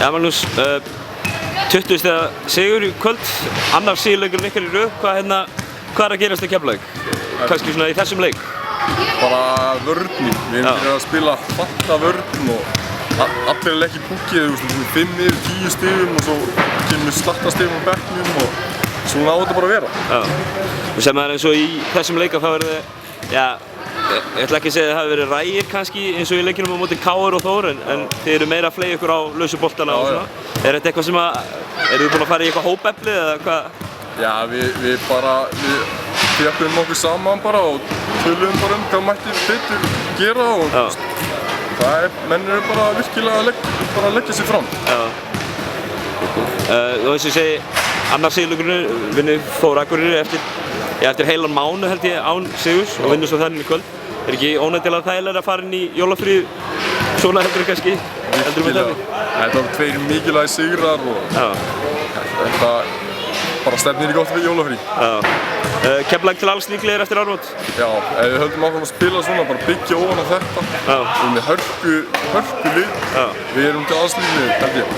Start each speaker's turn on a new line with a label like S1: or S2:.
S1: Ja, Magnús, 20 stiga sigur í kvöld, annar sigurleikurinn ykkar í röð. Hvað að gerast í Keflavík? Kannski svona í þessum leik?
S2: Bara vörnum. Við erum byrjað að spila fatta vörn og allir er ekki púkið, 5 yfir 10 stigum og svo kemur slatta stigum á bekknum og svona á þetta bara að vera.
S1: Já. Og sem er eins og í þessum leik að það verði, já, ég ætla ekki að segja að það hafi verið rægir kannski eins og í leikinum á móti KR og Þór en þið eru meira að fleygja ykkur á lausu boltana og svona. Er þetta eitthvað sem eru þið búin að fara í eitthvað hópefli eða hvað?
S2: Já, við þjöppum okkur saman bara og töluðum bara hvað mætti betur gera og menn eru bara virkilega að leggja sig fram.
S1: Já. Og eins og ég segi, annar sigurleikurinn vinnur Þór Akureyri eftir heilan mánuð held ég án sigurs og vinnur svo þannig í kvöld. Er ekki ónættilega þægilega að fara inn í jólafríð svona heldur kannski?
S2: Virkilega. Þetta eru 2 mikilvægir sigrar og þetta bara stefnir í gott við jólafrí.
S1: Keflavík til alls líklegir eftir áramót?
S2: Já, ef við höldum áfram að spila svona, bara byggja ofan á þetta. Við erum með hörku lið. Við erum til alls líklegir, held ég.